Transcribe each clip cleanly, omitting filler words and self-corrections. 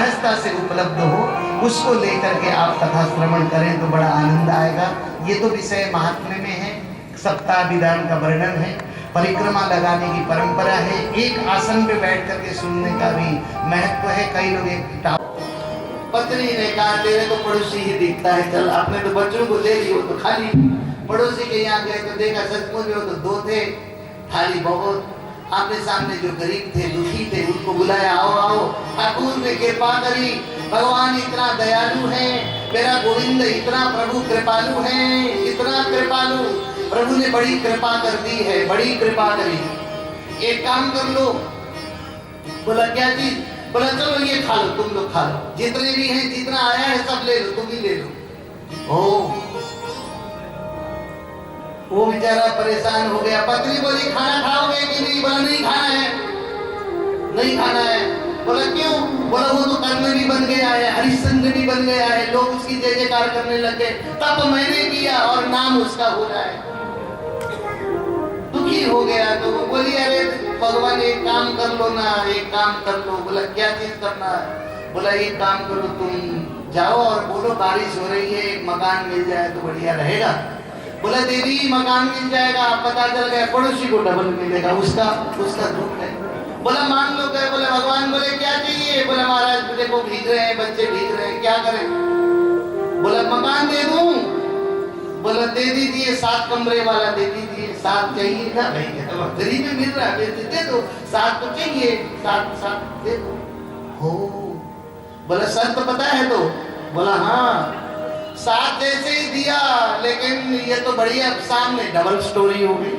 सहजता से उपलब्ध हो, उसको लेकर के आप कथा श्रवण करें तो बड़ा आनंद आएगा। ये तो विषय महात्म्य में है, सप्ताह विधान का वर्णन है, परिक्रमा लगाने की परंपरा है, एक आसन पे बैठ करके सुनने का भी महत्व है। कई लोग एक पत्नी ने कहा तेरे को पड़ोसी ही दिखता है, चल आपने तो बच्चों को दे दी, वो तो खाली। पड़ोसी के यहाँ गए तो देखा सचमुच में वो तो दो थे, थाली बहुत। आपने सामने जो गरीब थे, दुखी थे, उनको बुलाया, आओ आओ। ठाकुर ने कृपा करी, भगवान इतना दयालु है, मेरा गोविंद इतना प्रभु कृपालु है, इतना कृपालु। प्रभु ने बड़ी कृपा कर दी है, बड़ी कृपा करी। एक काम कर लो। बोला क्या चीज? बोला चलो ये खा लो, तुम लोग खा लो, जितने भी हैं, जितना आया है सब ले लो, तुम ही ले लो। ओ वो बेचारा परेशान हो गया। पत्नी बोली खाना खाओगे कि नहीं? बोला नहीं खाना है, नहीं खाना है। बोला क्यों? बोला वो तो कर्ण भी बन गया है, हरिश्चंद्र भी बन गया है, लोग उसकी जय जयकार करने लगे, तब मैंने किया और नाम उसका हो रहा है। दुखी हो गया तो वो बोली अरे भगवान एक काम कर लो ना, एक काम कर लो। बोला क्या चीज करना है? बोला एक काम करो, तुम जाओ और बोलो बारिश हो रही है, एक मकान मिल जाए तो बढ़िया रहेगा। बोला देवी मकान मिल जाएगा, पता चल गया पड़ोसी को डबल मिलेगा, उसका दुख है। बोला मान लो गए। बोले भगवान बोले क्या चाहिए? बोला महाराज मुझे को भीग रहे हैं, बच्चे भीग रहे हैं, क्या करें? बोला मकान दे दूं? बोला दे दीजिए, 7 कमरे वाला दे दीजिए। 7 चाहिए ना भाई, गरीब में मिल रहा है, दे दो। 7 तो चाहिए, 7 दे दो। हो बोला शर्त पता है तो? बोला हाँ। 7 जैसे ही दिया, लेकिन ये तो बढ़िया सामने डबल स्टोरी हो गई।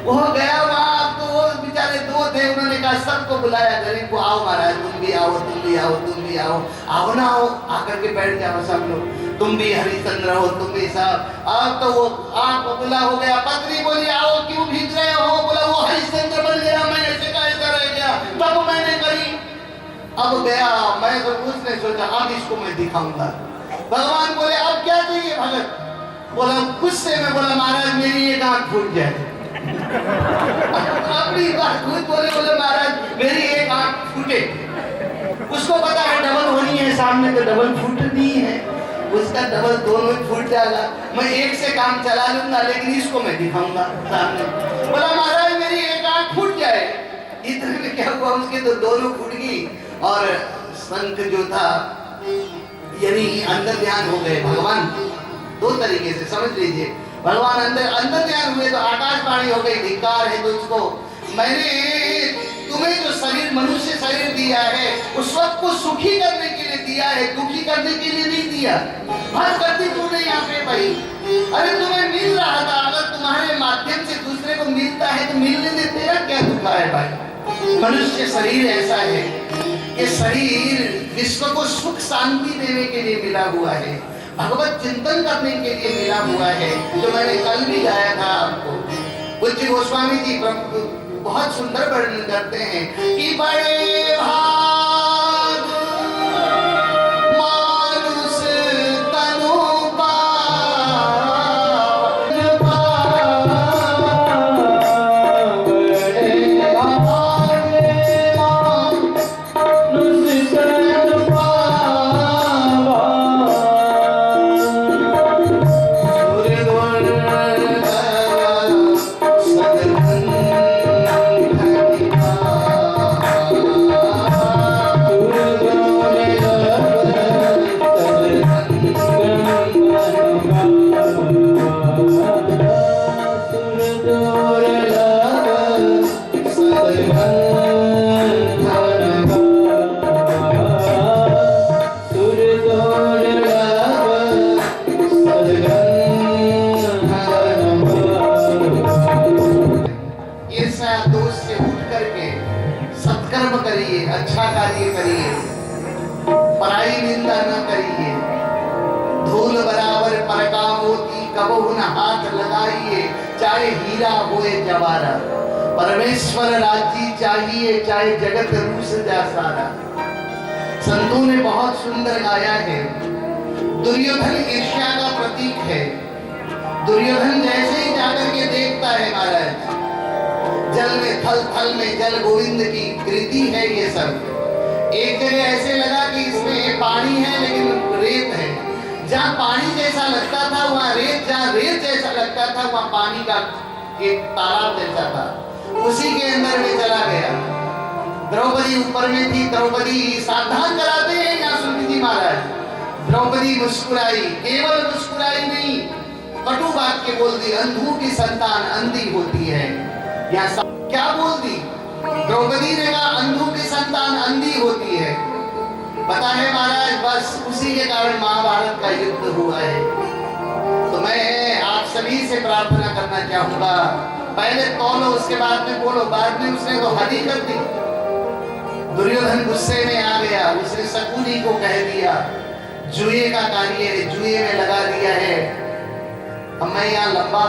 वो गया वहां, तो वो बेचारे 2 थे, उन्होंने कहा सबको बुलाया, गरीब को आओ महाराज, तुम भी आओ, तुम भी आओ, तुम भी आओ, आओ ना आओ, आकर के बैठ जाओ सब लोग, तुम भी हरिश्चंद्र हो, तुम भी साहब। अब तो वो आग बबूला हो गया। पत्नी बोली आओ क्यों भीग रहे हो? बोला वो हरिश्चंद्र बन गया, मैंने शिकायत रह गया, तब मैंने करी। अब गया मैं तो उसने सोचा अब इसको मैं दिखाऊंगा। भगवान बोले अब क्या चाहिए भगत? बोला गुस्से में बोला महाराज मेरी एक आंख फूट जाए। अपनी बात खुद बोले महाराज मेरी एक आंख फूटे। उसको पता है डबल होनी है, सामने तो डबल फूटनी है, उसका डबल दोनों फूट जाएगा। मैं एक से काम चला लूंगा, लेकिन इसको मैं दिखाऊंगा सामने। बोला महाराज मेरी एक आंख फूट जाए। इतने में क्या हुआ, उसके तो दोनों फूट गई और संत जो था यानी अंदर ध्यान हो गए। भगवान 2 तरीके से समझ लीजिए, भगवान अंदर ध्यान हुए तो आकाशवाणी हो गई, धिक्कार है तुझको, मैंने तुम्हें जो शरीर मनुष्य शरीर दिया है उस सबको सुखी करने के लिए दिया है, दुखी करने के लिए नहीं दिया। हर गति तूने यहाँ पे भाई, अरे तुम्हें मिल रहा था, अगर तुम्हारे माध्यम से दूसरे को मिलता है तो मिलने दे, तेरा क्या दुखा है भाई? मनुष्य शरीर ऐसा है, ये शरीर विश्व को सुख शांति देने के लिए मिला हुआ है, भगवत चिंतन करने के लिए मिला हुआ है, जो मैंने कल भी गाया था आपको। पूज्य गोस्वामी जी बहुत सुंदर वर्णन करते हैं कि बड़े भाग मानुष तनु अच्छा कार्य करिए, पराई निंदा न करिए, धूल बराबर पर का मोती कबहु न हाथ लगाइए, चाहे हीरा होए जवाहर, परमेश्वर राज्य चाहिए, चाहे जगत रूस जा सारा। संतों ने बहुत सुंदर गाया है। दुर्योधन ईर्ष्या का प्रतीक है। दुर्योधन जैसे ही जाकर के देखता है महाराज, जल में थल थल में जल गोविंद की कृति है ये सब। एक जगह ऐसे लगा कि इसमें पानी है लेकिन रेत है। जहाँ पानी जैसा लगता था वहाँ रेत, जहाँ रेत जैसा लगता था वहाँ पानी का एक तालाब जैसा था। उसी के अंदर में चला गया। द्रौपदी ऊपर में थी। द्रौपदी सावधान कराते हैं यहाँ सुनीति जी महाराज। द्रौपदी मुस्कुराई, केवल मुस्कुराई नहीं, कटु वाक्य बोल दी, अंधों की संतान अंधी होती है। यहाँ क्या बोल दी द्रौपदी ने? कहा अंधों की संतान अंधी होती है। पता है महाराज, बस उसी के कारण महाभारत का युद्ध हुआ है। तो मैं आप सभी से प्रार्थना करना चाहूंगा, पहले तौलो उसके बाद में बोलो। बाद में उसने तो हद ही कर दी। दुर्योधन गुस्से में आ गया, उसने शकुनी को कह दिया जुए का कार्य है, जुए में लगा दिया है। अब मैं यहाँ लंबा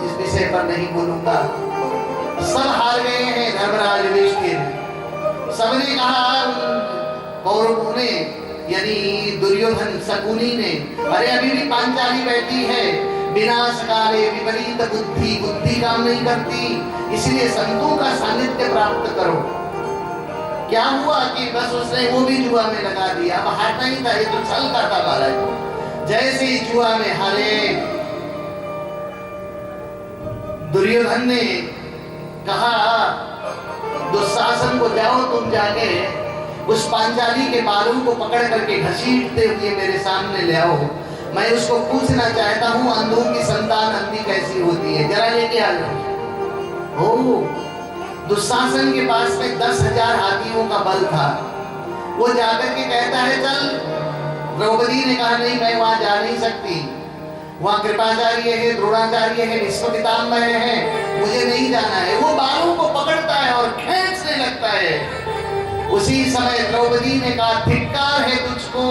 इस विषय पर नहीं बोलूंगा। सब हार गए हैं। धर्मराज युधिष्ठिर सबने कहा, कौरवों ने यानी दुर्योधन शकुनी ने, अरे अभी भी पांचाली बैठी है, विनाश काले विपरीत बुद्धि, बुद्धि काम नहीं करती, इसलिए संतों का सानिध्य प्राप्त करो। क्या हुआ कि बस उसने वो भी जुआ में लगा दिया। अब हारना ही था, ये तो छल का था महाराज। जैसे ही जुआ में हारे, दुर्योधन ने कहा दुशासन को, जाओ तुम जाके उस पांचाली के बालों को पकड़ करके घसीटते हुए मेरे सामने ले आओ। मैं उसको पूछना चाहता हूँ अंधों की संतान अंधी कैसी होती है, जरा लेके आ जाओ। ओ दुशासन के पास में 10,000 हाथियों का बल था। वो जाकर के कहता है चल। द्रौपदी ने कहा नहीं, मैं वहां जा नहीं सकती, वहां कृपाचार्य है, द्रोणाचार्य है, विश्व पितामह है, मुझे नहीं जाना है। वो बालों को पकड़ता है और खींचने लगता है। उसी समय द्रौपदी ने कहा धिक्कार है तुझको,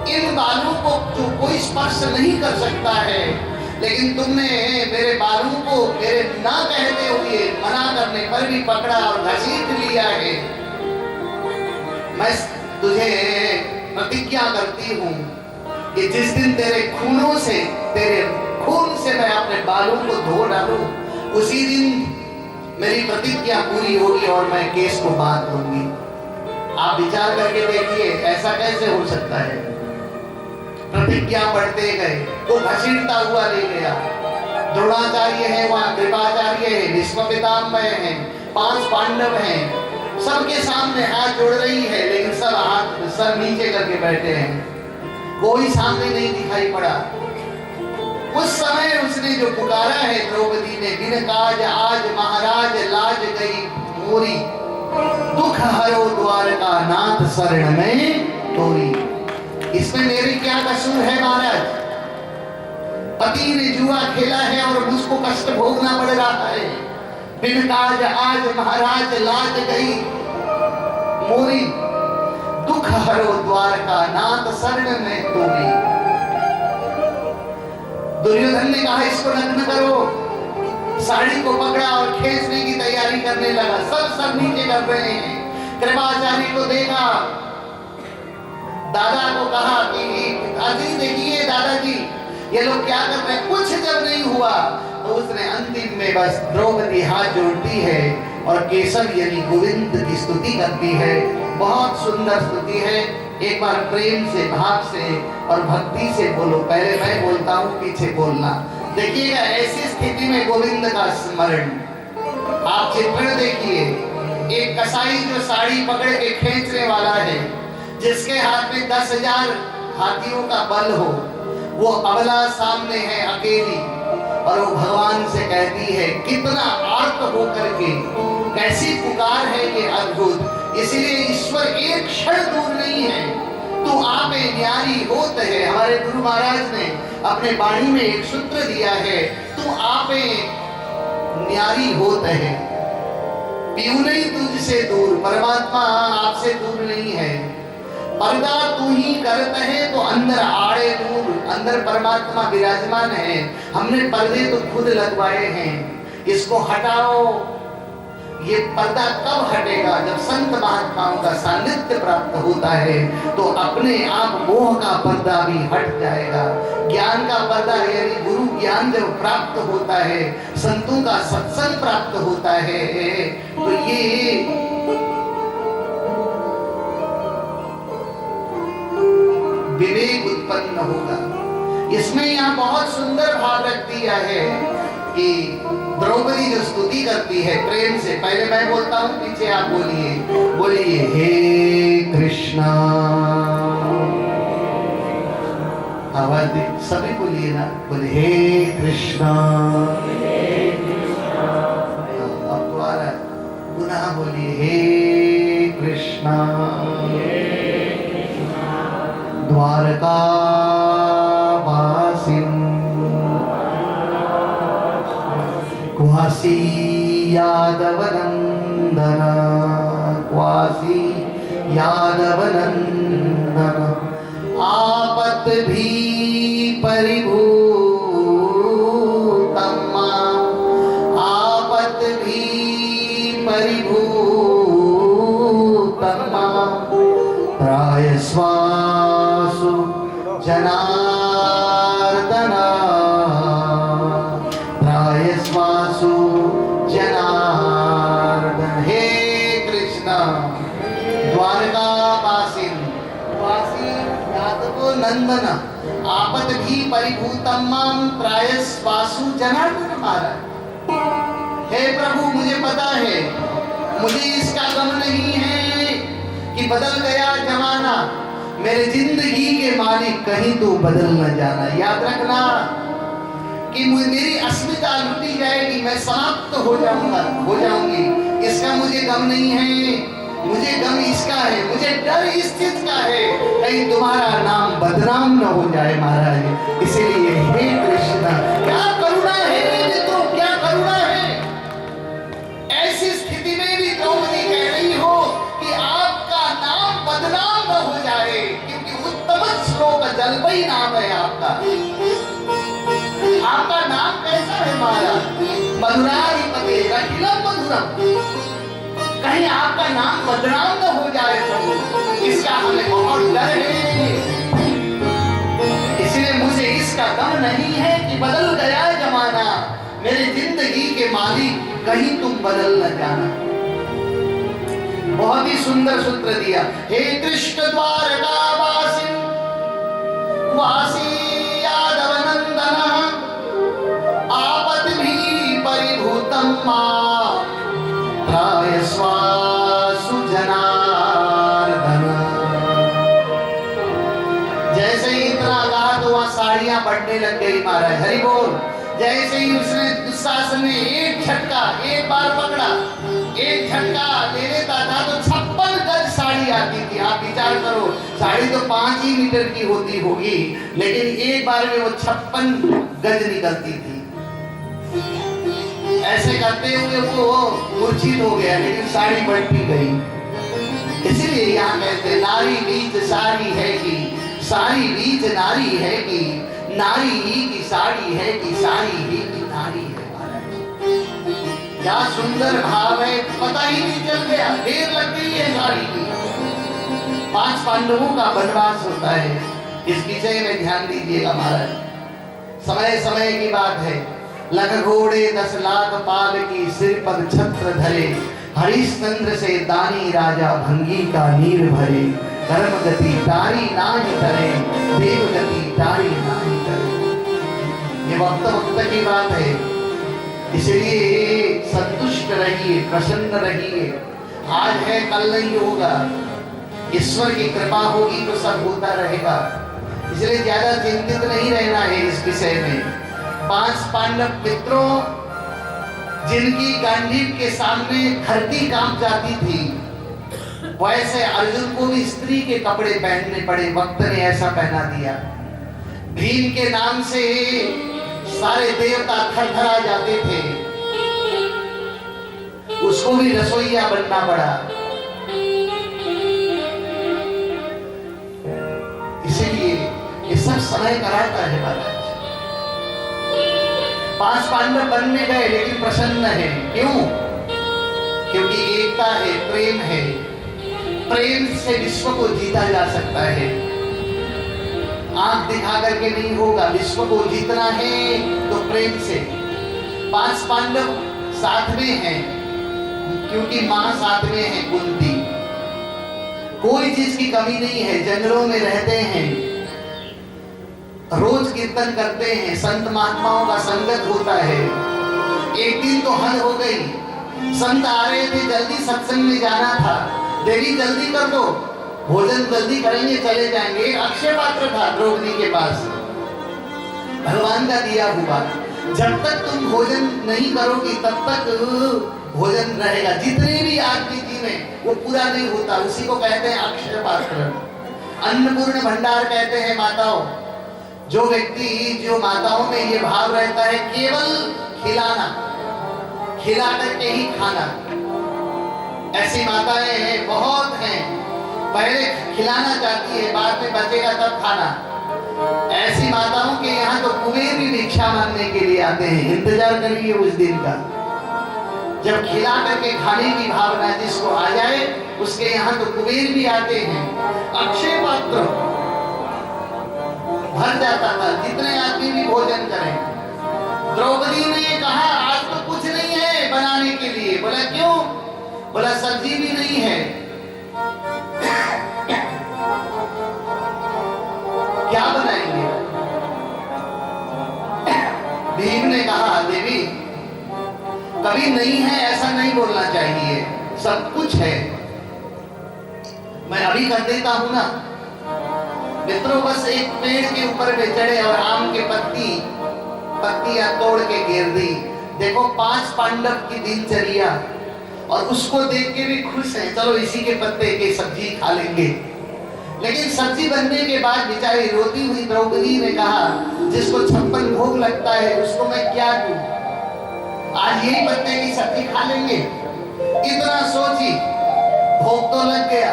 इन बालों को जो कोई स्पर्श नहीं कर सकता है, लेकिन तुमने मेरे बालों को मेरे ना कहते हुए मना करने पर भी पकड़ा और घसीट लिया है। मैं तुझे प्रतिज्ञा करती हूँ कि जिस दिन तेरे खूनों से, तेरे खून से मैं अपने बालों को धो डालूं, उसी दिन मेरी प्रतिज्ञा पूरी होगी और मैं केस को बांध दूंगी। आप विचार करके देखिए ऐसा कैसे हो सकता है। प्रतिज्ञा बढ़ते गए, वो घसीटता हुआ ले गया। द्रोणाचार्य है वहां, कृपाचार्य है, विश्व पितामह है, 5 पांडव हैं, सबके सामने हाथ जोड़ रही है, लेकिन सब हाथ सर नीचे करके बैठे हैं, कोई सामने नहीं दिखाई पड़ा। उस समय उसने जो पुकारा है द्रौपदी ने, बिन काज आज महाराज लाज गई मोरी, दुख हरो द्वारका नाथ शरण में तोरी। इसमें मेरी क्या कसूर है महाराज? पति ने जुआ खेला है और मुझको कष्ट भोगना पड़ रहा है। बिन काज आज महाराज लाज गई मोरी, दुख हरो द्वारका नाथ शरण में तोरी। दुर्योधन ने कहा इसको नग्न करो, साड़ी को पकड़ा और खींचने की तैयारी करने लगा। सब नीचे कर रहे हैं। कृपाचार्य को देखा, दादा को कहा कि अजी देखिए दादाजी ये लोग क्या कर रहे हैं। कुछ जब नहीं हुआ तो उसने अंतिम में बस द्रौपदी हाथ जोड़ती है और केशव यानी गोविंद की स्तुति करती है। बहुत सुंदर स्तुति है। एक बार प्रेम से, भाव से और भक्ति से बोलो। पहले मैं बोलता हूँ, पीछे बोलना। देखिएगा ऐसी स्थिति में गोविंद का स्मरण। आप चित्रण देखिए, एक कसाई जो साड़ी पकड़ के खींचने वाला है, जिसके हाथ में 10,000 हाथियों का बल हो, वो अबला सामने है अकेली, और वो भगवान से कहती है, कितना आर्त होकर के, कैसी पुकार है ये अद्भुत। इसलिए ईश्वर एक क्षण दूर नहीं है, तू आपे न्यारी होत है। हमारे गुरु महाराज ने अपने वाणी में एक सूत्र दिया है, तू आपे न्यारी होत है, पीऊ नहीं तुझसे दूर। परमात्मा आपसे दूर नहीं है। पर्दा तू ही करता है तो अंदर आड़े दूर, अंदर परमात्मा विराजमान है। हमने पर्दे तो खुद लगवाए हैं, इसको हटाओ। ये पर्दा कब हटेगा? जब संत महात्माओं का सानिध्य प्राप्त होता है तो अपने आप मोह का पर्दा भी हट जाएगा। ज्ञान का पर्दा यानी गुरु ज्ञान जब प्राप्त होता है, संतों का सत्संग प्राप्त होता है, तो ये इसमें यहाँ बहुत सुंदर भाव रख दिया है कि द्रौपदी जो स्तुति करती है प्रेम से, पहले मैं बोलता हूँ, पीछे आप बोलिए, बोलिए हे कृष्णा। आवाज दे, सभी बोलिए ना, बोले हे कृष्णा। अब दोबारा पुनः बोलिए हे कृष्णा। द्वारका क्वासी यादव नंदन, क्वासी यादव नंदन, आपत भी परिभूतम, आपत भी परिभूतम, त्रायस्वासु जनार्दन, त्रायस्वासु जनार्दन। हे कृष्ण द्वारका वासिन, वासी यादव नंदन, आपत भी परिभूतम माम त्रायस्वासु जनार्दन। महाराज हे प्रभु, मुझे पता है, मुझे इसका गम नहीं है कि बदल गया जमाना, मेरे जिंदगी के मालिक कहीं तो बदल न जाना। याद रखना कि मेरी अस्मिता लुटी जाएगी, मैं समाप्त हो जाऊंगा, हो जाऊंगी, इसका मुझे गम नहीं है। मुझे गम इसका है, मुझे डर इस चीज का है कहीं तुम्हारा नाम बदनाम न हो जाए महाराज। इसीलिए हे कृष्णा, क्या करुणा है मित्रों, क्या करुणा है। ऐसी स्थिति में भी द्रौपदी कह रही हो कि आपका नाम बदनाम न हो जाए, क्योंकि उत्तम श्लोक जलपई नाम है आपका। आपका नाम कैसा है महाराज? मधुराधिपते रखिलम मधुरम। कहीं आपका नाम बदनाम न हो जाए प्रभु, इसका हमें बहुत डर है। इसलिए मुझे इसका गम नहीं है कि बदल गया जमाना, मेरी जिंदगी के मालिक कहीं तुम बदल न जाना। बहुत ही सुंदर सूत्र दिया, हे कृष्ण द्वारका वासी, वासी यादव नंदन, आपत भी परिभूतम मां त्रायस्वासु जनार्दन। जैसे ही इतना कहा तो वहां साड़ियां बढ़ने लग गई महाराज, हरि बोल। जैसे ही उसने दुशासन ने एक झटका, एक बार पकड़ा, एक झटका ले लेता था तो 56 गज साड़ी आती थी। आप विचार करो, साड़ी तो 5 ही मीटर की होती होगी, लेकिन एक बार में वो 56 गज निकलती थी। ऐसे करते हुए वो मूर्छित हो गया, लेकिन साड़ी बढ़ती गई। इसीलिए यहाँ कहते नारी बीच साड़ी है कि, साड़ी बीच नारी है कि, नारी ही की साड़ी है कि, साड़ी ही की नारी है। क्या सुंदर भाव है, पता ही नहीं चल गया, देर लग गई है साड़ी की। 5 पांडवों का वनवास होता है, इस विषय में ध्यान दीजिएगा महाराज। समय समय की बात है, लख घोड़े 10 लाख पाल की, सिर पर छत्र धरे, हरिश्चंद्र से दानी राजा भंगी का नीर भरे, धर्म गति तारी नाहि करे, देव गति तारी नाहि करे। ये वक्त वक्त की बात है, इसलिए संतुष्ट रहिए, प्रसन्न रहिए। आज है कल नहीं होगा, ईश्वर की कृपा होगी तो सब होता रहेगा। इसलिए ज्यादा चिंतित नहीं रहना है इस विषय में। 5 पांडव मित्रों, जिनकी गांडीव के सामने धरती कांप जाती थी, वैसे अर्जुन को भी स्त्री के कपड़े पहनने पड़े। वक्त ने ऐसा पहना दिया। भीम के नाम से सारे देवता थरथरा जाते थे, उसको भी रसोइया बनना पड़ा। इसीलिए ये सब समय कराता है महाराज। 5 पांडव बनने गए लेकिन प्रसन्न है। क्यों? क्योंकि एकता है, प्रेम है। प्रेम से विश्व को जीता जा सकता है। आंख दिखा करके नहीं होगा, विश्व को जीतना है तो प्रेम से। 5 पांडव साथ में हैं, क्योंकि मां साथ में है कुंती। कोई चीज की कमी नहीं है, जंगलों में रहते हैं, रोज कीर्तन करते हैं, संत महात्माओं का संगत होता है। एक दिन तो हद हो गई, संत आ रहे थे, जल्दी सत्संग में जाना था। देवी जल्दी कर दो, भोजन जल्दी करेंगे चले जाएंगे। एक अक्षय पात्र था द्रौपदी के पास, भगवान का दिया हुआ। जब तक तुम भोजन नहीं करोगी तब तक भोजन रहेगा। जितने भी आदमी जी में वो पूरा नहीं होता, उसी को कहते हैं अक्षय पात्र। अन्नपूर्ण भंडार कहते हैं माताओं। जो व्यक्ति, जो माताओं में ये भाव रहता है केवल खिलाना, खिला करके ही खाना, ऐसी माताएं हैं, बहुत हैं। पहले खिलाना चाहती है, बाद में बचेगा तब खाना। ऐसी माताओं के यहाँ तो कुबेर भी भिक्षा मांगने के लिए आते हैं। इंतजार करिए उस दिन का, जब खिला करके खाने की भावना जिसको आ जाए, उसके यहाँ तो कुबेर भी आते हैं। अक्षय पात्र भर जाता था, जितने आदमी भी भोजन करें। द्रौपदी ने कहा आज तो कुछ नहीं है बनाने के लिए। बोला क्यों? बोला सब्जी भी नहीं है। क्या बनाएंगे? भीम ने कहा देवी कभी नहीं है ऐसा नहीं बोलना चाहिए, सब कुछ है। मैं अभी कर देता हूं ना। मित्रों बस एक पेड़ के ऊपर में चढ़े और आम के पत्तियां तोड़ के गिर दी। देखो 5 पांडव की दिनचर्या, और उसको देख के भी खुश हैं, चलो इसी के पत्ते की सब्जी खा लेंगे। लेकिन सब्जी बनने के बाद बेचारी रोती हुई द्रौपदी ने कहा जिसको 56 भोग लगता है उसको मैं क्या दूं, आज यही पत्ते की सब्जी खा लेंगे। इतना सोची, भोग तो लग गया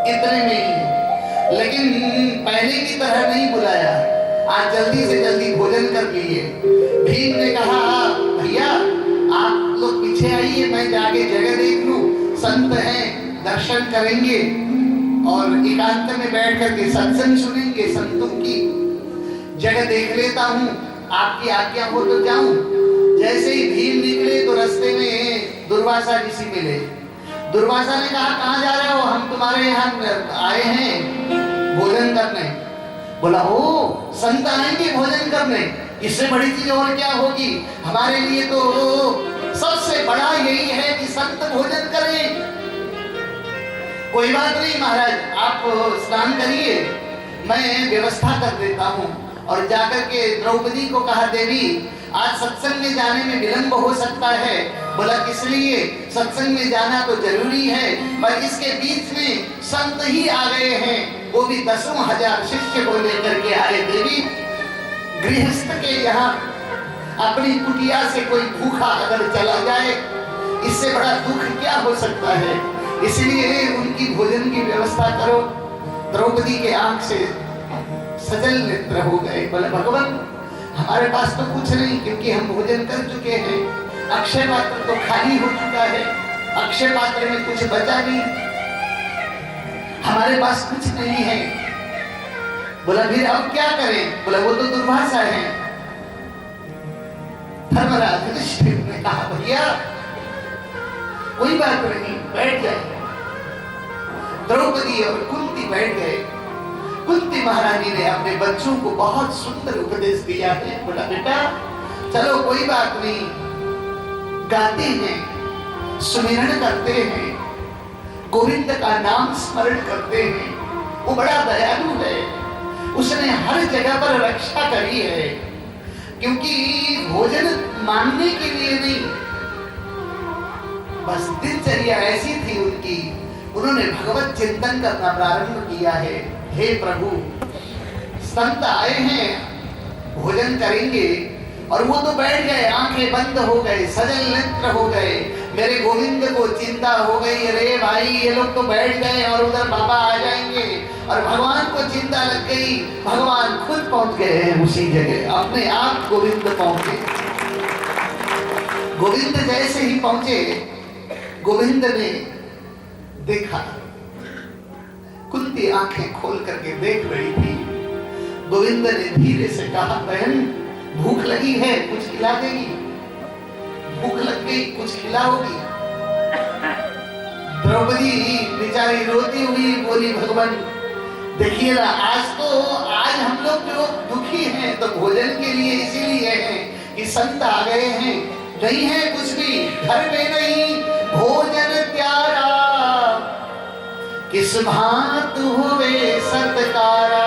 इतने में ही, लेकिन पहले की तरह नहीं बुलाया। आज जल्दी से जल्दी भोजन कर लिए। भीम ने कहा भैया आप लोग पीछे आइए, मैं जाके जगह देख लूं, संत हैं दर्शन करेंगे और एकांत में बैठ करके सत्संग सुनेंगे, संतों की जगह देख लेता हूं, आपकी आज्ञा हो तो जाऊं। जैसे ही भीम निकले तो रास्ते में दुर्वासा ऋषि मिले। दुर्वासा ने कहा कहां जा रहे हो? हम तुम्हारे यहाँ आए हैं भोजन करने। बोला ओ संत आएंगे भोजन करने, इससे बड़ी चीज और क्या होगी? हमारे लिए तो सबसे बड़ा यही है कि संत भोजन करें। कोई बात नहीं महाराज, आप स्नान करिए, मैं व्यवस्था कर देता हूँ। और जाकर के द्रौपदी को कहा देवी आज सत्संग में जाने में विलंब हो सकता है। बोला किस लिए? सत्संग में जाना तो जरूरी है, पर इसके बीच में संत ही आ गए हैं, वो भी 10,000 शिष्य को लेकर के आए। देवी गृहस्थ के यहाँ अपनी कुटिया से कोई भूखा अगर चला जाए, इससे बड़ा दुख क्या हो सकता है? इसलिए उनकी भोजन की व्यवस्था करो। द्रौपदी के आंख से सजल नेत्र हो गए। बोले भगवान हमारे पास तो कुछ नहीं, क्योंकि हम भोजन कर चुके हैं, अक्षय पात्र तो खाली हो चुका है, अक्षय पात्र में कुछ बचा नहीं, हमारे पास कुछ नहीं है। बोला फिर अब क्या करें? बोला वो तो दुर्वासा है। धर्मराज युधिष्ठिर ने कहा भैया कोई बात नहीं, बैठ जाए। द्रौपदी और कुंती बैठ गए। कुंती महारानी ने अपने बच्चों को बहुत सुंदर उपदेश दिया है। बोला बेटा चलो कोई बात नहीं, गाते हैं, सुमिरन करते हैं, गोविंद का नाम स्मरण करते हैं। वो बड़ा दयालु है, उसने हर जगह पर रक्षा करी है, क्योंकि भोजन मांगने के लिए नहीं, बस दिनचर्या ऐसी थी उनकी, उन्होंने भगवत चिंतन करना प्रारंभ किया है। हे प्रभु संत आए हैं, भोजन करेंगे, और वो तो बैठ गए, आंखें बंद हो गए, सजल नेत्र हो गए। मेरे गोविंद को चिंता हो गई, अरे भाई ये लोग तो बैठ गए और उधर बाबा आ जाएंगे, और भगवान को चिंता लग गई। भगवान खुद पहुंच गए हैं उसी जगह, अपने आप गोविंद पहुंचे। गोविंद जैसे ही पहुंचे, गोविंद ने देखा, कुंती आंखें खोल करके देख रही थी। गोविंद ने धीरे से कहा बहन भूख लगी है, कुछ खिला देगी? भूख लग गई, कुछ खिलाओगी? द्रौपदी बेचारी रोती हुई बोली भगवान देखिए ना, आज हम लोग जो दुखी हैं तो भोजन के लिए इसीलिए हैं कि संत आ गए हैं, नहीं है कुछ भी घर में नहीं, भोजन प्यारा किस भांत हुए सत्कारा,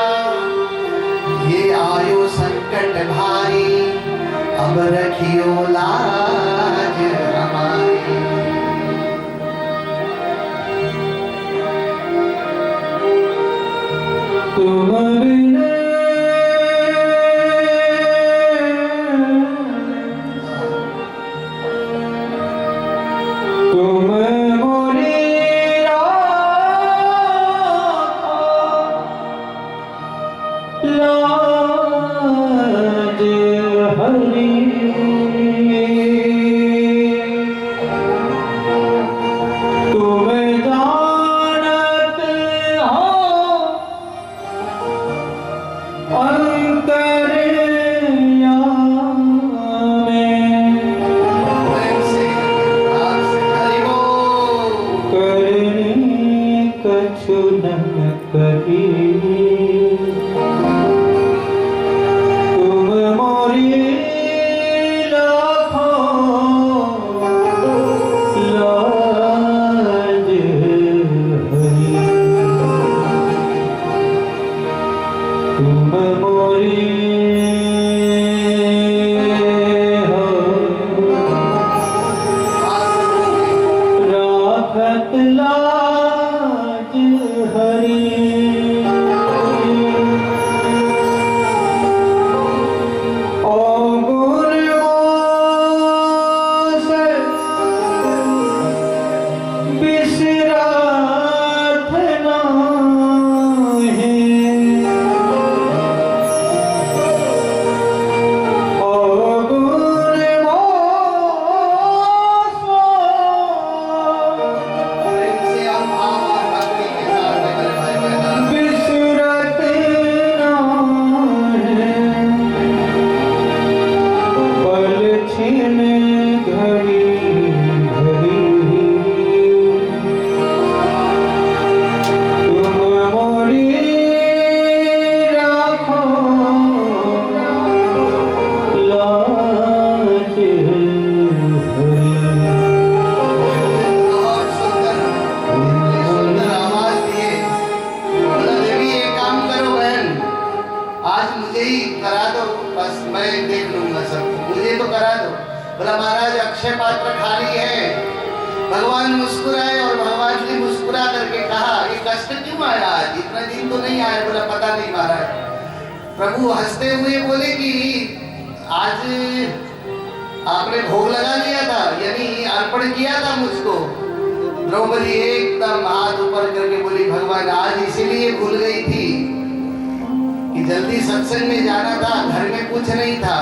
ये आयो संकट भारी अब रखियो लाज हमारी। अक्षय पात्र खाली है। भगवान मुस्कुराए और भगवान ने मुस्कुरा करके कहा, ये कष्ट क्यों आया आज, इतना दिन तो नहीं आया। बोला पता नहीं महाराज। प्रभु हंसते हुए बोले कि आज आपने भोग लगा लिया था, यानी अर्पण किया था मुझको। द्रौपदी एकदम हाथ ऊपर करके बोली, भगवान आज इसीलिए भूल गई थी कि जल्दी सत्संग में जाना था, घर में कुछ नहीं था,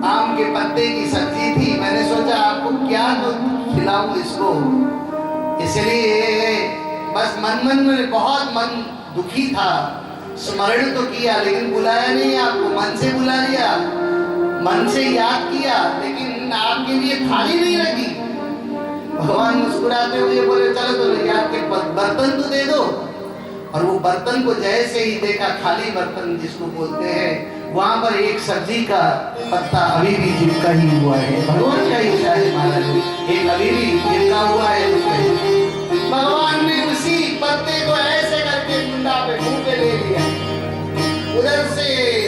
आम के पत्ते की सब्जी थी, मैंने सोचा आपको क्या तो खिलाऊं इसको, इसलिए बस मन में बहुत मन दुखी था। स्मरण तो किया लेकिन बुलाया नहीं आपको, मन से बुला लिया, मन से याद किया, लेकिन आपके लिए थाली नहीं रखी। भगवान मुस्कुराते हुए बोले, चलो तो याद के बर्तन तो दे दो। और वो बर्तन को जैसे ही देखा, खाली बर्तन जिसको बोलते हैं, वहां पर एक सब्जी का पत्ता अभी भी चिपका ही हुआ है। भगवान का इच्छा है महाराज, एक अभी भी चिपका हुआ है उसमें। भगवान ने उसी पत्ते को ऐसे करके मुंडा पे मुंह पे ले लिया, उधर से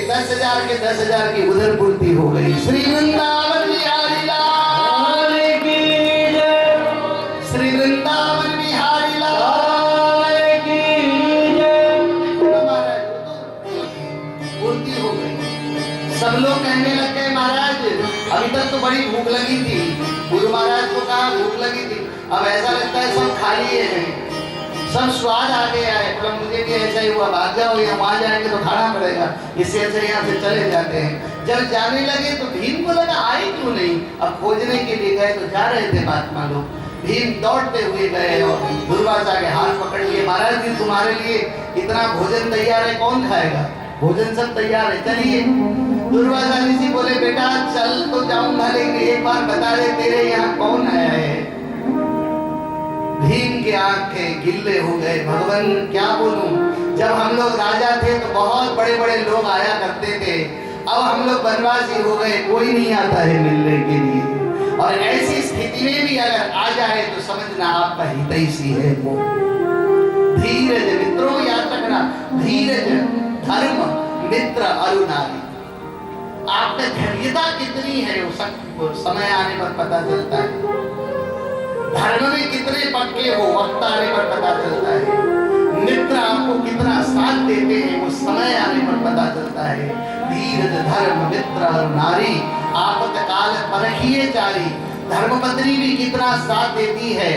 10,000 के 10,000 की उधर पूर्ति हो गई। श्री वृंदावन बिहारी लाल की जय, श्री वृंदावन बिहारी लाल की जय। पूर्ति हो गई। सब लोग कहने लग गए, महाराज अभी तक तो बड़ी भूख लगी थी, गुरु महाराज को कहा भूख लगी थी, अब ऐसा लगता है सब खा लिए हैं, सब स्वाद आ गया है। मतलब मुझे भी ऐसा ही हुआ, भाग जाओ, या वहां जाएंगे तो खाना पड़ेगा, इससे अच्छा यहाँ से चले जाते हैं। जब जाने लगे तो भीम को लगा आए क्यों नहीं, अब खोजने के लिए गए तो जा रहे थे महात्मा लोग। भीम दौड़ते हुए गए और दुर्वासा के हाथ पकड़ लिए, महाराज जी तुम्हारे लिए इतना भोजन तैयार है, कौन खाएगा, भोजन सब तैयार है, चलिए। दुर्वासा ऋषि बोले, बेटा चल तो जाऊंगा, लेकिन एक बार बता दे तेरे यहाँ कौन आया है। भीम के आंखें गिल्ले हो गए। भगवान क्या बोलूं, जब हम लोग राजा थे तो बहुत बड़े बड़े लोग आया करते थे, अब हम लोग बनवासी हो गए, कोई नहीं आता है मिलने के लिए। और ऐसी स्थिति में भी अगर आ जाए तो समझना आपका हितैषी है वो। धीरज मित्रों, याद रखना, धीरज धर्म मित्र अरुणारी। आप में धैर्यता कितनी है वो समय आने पर पता चलता है। धर्म में कितने पक्के हो वक्त आने पर पता चलता है। मित्र आपको कितना साथ देते हैं वो समय आने पर पता चलता है। धीरज धर्म मित्र अरुणारी, आपत काल परखिए चारी। धर्मपत्नी भी कितना साथ देती है।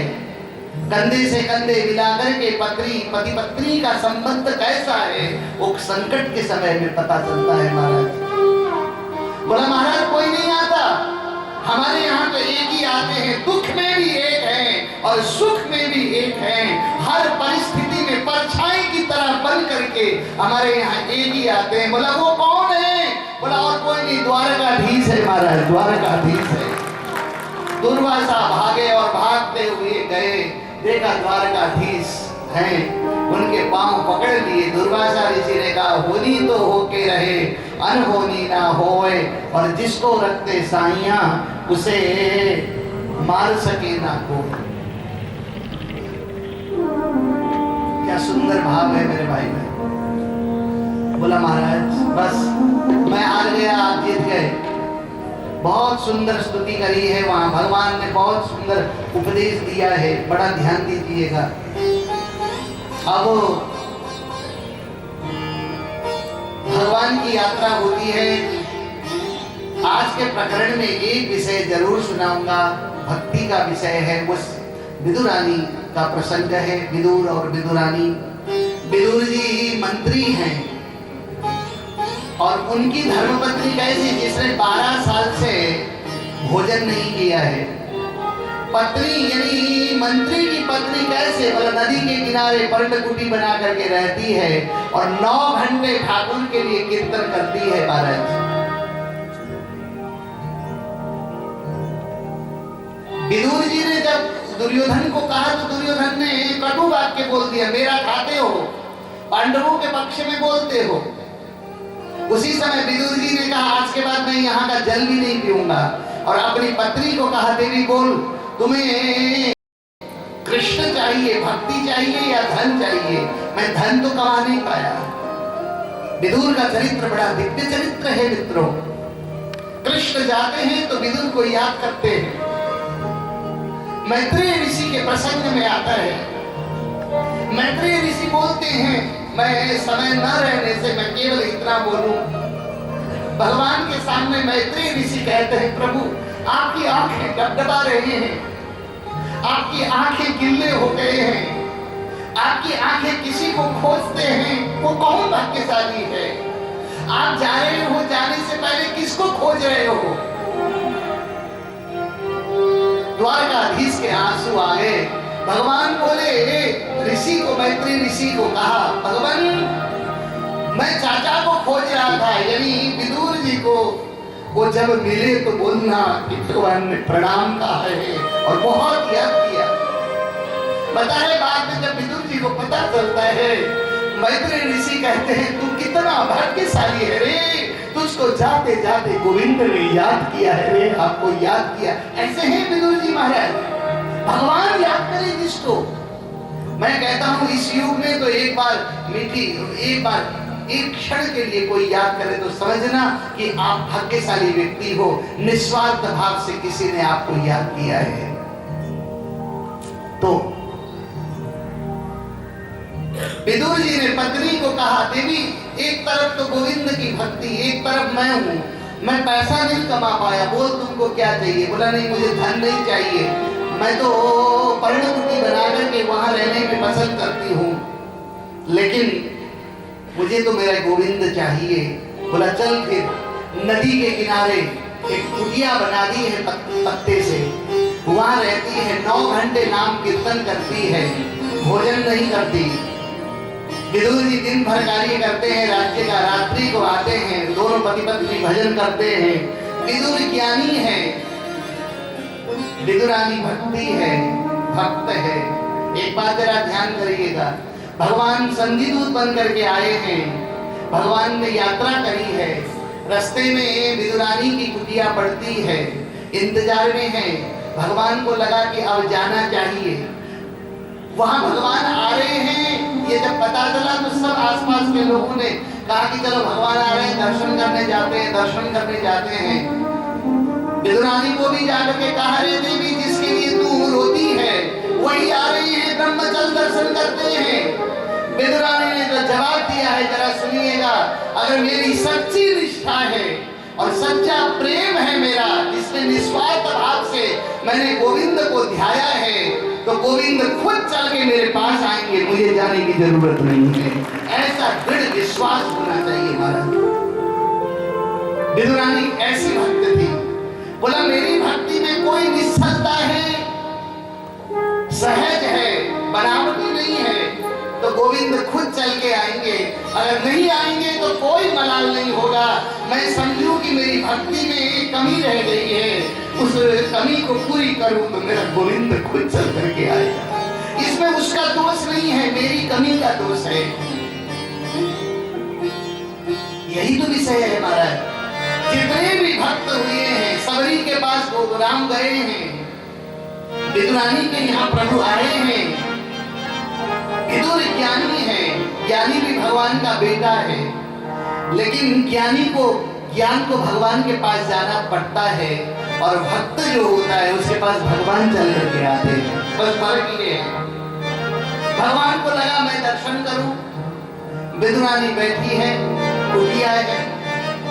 कंधे से कंधे मिलाकर के पति पत्नी का संबंध कैसा है वो संकट के समय में पता चलता है। महाराज बोला, महाराज कोई नहीं आता, हमारे यहाँ तो एक ही आते हैं, दुख में भी एक है और सुख में भी एक है। हर परिस्थिति में परछाई की तरह बन करके हमारे यहाँ एक ही आते हैं। बोला वो कौन है? बोला और कोई नहीं, द्वारकाधीश है महाराज, द्वारकाधीश है। दुर्वासा भागे और भागते हुए गए, देखा द्वारकाधीश हैं, उनके पांव पकड़ लिए। दुर्वासा ऋषि ने कहा, होनी तो होके रहे, अनहोनी ना होए, और जिसको रखते साइया उसे मार सके ना कोई। क्या सुंदर भाव है मेरे भाई में। बोला महाराज बस मैं हार गया, आप जीत गए। बहुत सुंदर स्तुति करी है वहां, भगवान ने बहुत सुंदर उपदेश दिया है, बड़ा ध्यान दीजिएगा। अब भगवान की यात्रा होती है। आज के प्रकरण में एक विषय जरूर सुनाऊंगा, भक्ति का विषय है। उस विदुरानी का प्रसंग है, विदुर और विदुरानी। विदुर जी मंत्री हैं और उनकी धर्मपत्नी कैसी, जिसने 12 साल से भोजन नहीं किया है। पत्नी यानी मंत्री की पत्नी कैसे, बोला नदी के किनारे पर्णकुटी बना करके रहती है और 9 घंटे ठाकुर के लिए कीर्तन करती है। महाराज विदुर जी ने जब दुर्योधन को कहा तो दुर्योधन ने कटु वाक्य बोल दिया, मेरा खाते हो, पांडवों के पक्ष में बोलते हो। उसी समय विदुर जी ने कहा, आज के बाद मैं यहाँ का जल भी नहीं पीऊंगा। और अपनी पत्नी को कहा, देवी बोल, तुम्हें कृष्ण चाहिए, भक्ति चाहिए या धन चाहिए? मैं धन तो कमा नहीं पाया। विदुर का चरित्र बड़ा दिव्य चरित्र है मित्रों। कृष्ण जाते हैं तो विदुर को याद करते हैं। मैत्रेय ऋषि के प्रसंग में आता है, मैत्रेय ऋषि बोलते हैं, मैं समय न रहने से मैं केवल इतना बोलूं। भगवान के सामने मैत्रेय ऋषि कहते हैं, प्रभु आपकी आंखें डबडबा रही हैं, आपकी आंखें गिल्ले हो गए हैं, आपकी आंखें किसी को खोजते हैं, वो कौन भाग्यशाली है? आप जा रहे हो, जाने से पहले किसको खोज रहे हो? द्वारकाधीश के आंसू आ गए। भगवान बोले ऋषि को, मैत्रेय ऋषि को कहा, भगवान मैं चाचा को खोज रहा था, यानी विदुर जी को। वो जब मिले तो बोलना कि भगवान ने प्रणाम कहा है और बहुत याद किया। बताए बाद में जब विदुर जी को पता चलता है, मैत्रेय ऋषि कहते हैं, तू कितना भाग्यशाली है रे, तुझको जाते जाते गोविंद ने याद किया है रे, आपको याद किया। ऐसे हैं विदुर जी महाराज, भगवान याद करे जिसको। मैं कहता हूँ इस युग में तो एक बार एक क्षण के लिए कोई याद करे तो समझना कि आप भाग्यशाली व्यक्ति हो। निस्वार्थ भाव से किसी ने आपको याद किया है। तो विदुर जी ने पत्नी को कहा, देवी एक तरफ तो गोविंद की भक्ति, एक तरफ मैं हूँ, मैं पैसा नहीं कमा पाया, बोल तुमको क्या चाहिए? बोला नहीं मुझे धन नहीं चाहिए, मैं तो पर्णकुटी बना करके वहां रहने में पसंद करती हूँ, लेकिन मुझे तो मेरा गोविंद चाहिए। बोला चल फिर नदी के किनारे एक कुटिया बना दी है पत्ते से, वहां रहती है, 9 घंटे नाम कीर्तन करती है, भोजन नहीं करती। विदुर जी दिन भर कार्य करते हैं राज्य का, रात्रि को आते हैं, दोनों पति पत्नी भजन करते हैं। विदुर ज्ञानी है, विदुरानी भक्ति है, भक्त है। एक बात जरा ध्यान करिएगा, भगवान संधिदूत बन करके आए हैं, भगवान ने यात्रा करी है, रास्ते में विदुरानी की कुटिया पड़ती है, इंतजार में है, भगवान को लगा कि अब जाना चाहिए, वहां भगवान आ रहे हैं। ये जब पता चला तो सब आसपास के लोगों ने कहा कि चलो भगवान आ रहे हैं, दर्शन करने जाते हैं, दर्शन करने जाते हैं। विदुरानी को भी जाकर के कहा, रे देवी, जिसके लिए तू रोती है वही आ रही है, ब्रह्मचल दर्शन करते हैं। विदुरानी ने तो जवाब दिया है, जरा सुनिएगा, अगर मेरी सच्ची निष्ठा है और सच्चा प्रेम है मेरा, जिसमें निस्वार्थ भाव से मैंने गोविंद को ध्याया है, तो गोविंद खुद चल के मेरे पास आएंगे, मुझे जाने की जरूरत नहीं है। ऐसा दृढ़ विश्वास होना चाहिए महाराज। विदुरानी ऐसी भक्त थी, बोला मेरी भक्ति में कोई निश्चलता है, सहज है, बनावटी नहीं है, तो गोविंद खुद चल के आएंगे। अगर नहीं आएंगे तो कोई मलाल नहीं होगा। मैं समझूं कि मेरी भक्ति में कमी रह गई है, उस कमी को पूरी करूं तो मेरा गोविंद खुद चल करके आएगा। इसमें उसका दोष नहीं है, मेरी कमी का दोष है। यही तो विषय है महाराज। जितने भी भक्त हुए हैं, सबरी के पास गोकुराम गए हैं, विदुरानी के यहाँ प्रभु आए हैं। विदुर ज्ञानी है, ज्ञानी भी भगवान का बेटा है, लेकिन ज्ञानी को ज्ञान को भगवान के पास जाना पड़ता है, और भक्त जो होता है उसके पास भगवान चल करके आते हैं। बस फर्क ये है। भगवान को लगा मैं दर्शन करूं, विदुरानी बैठी है, कुटिया है,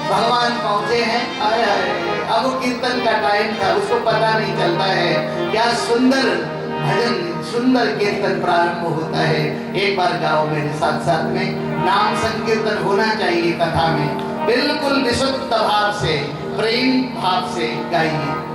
भगवान पहुंचे हैं, आए आए। अब वो कीर्तन का टाइम था, उसको पता नहीं चलता है, क्या सुंदर भजन, सुंदर कीर्तन प्रारंभ होता है। एक बार गाओ मेरे साथ साथ में, नाम संकीर्तन होना चाहिए कथा में, बिल्कुल विशुद्ध भाव से, प्रेम भाव से गाइए।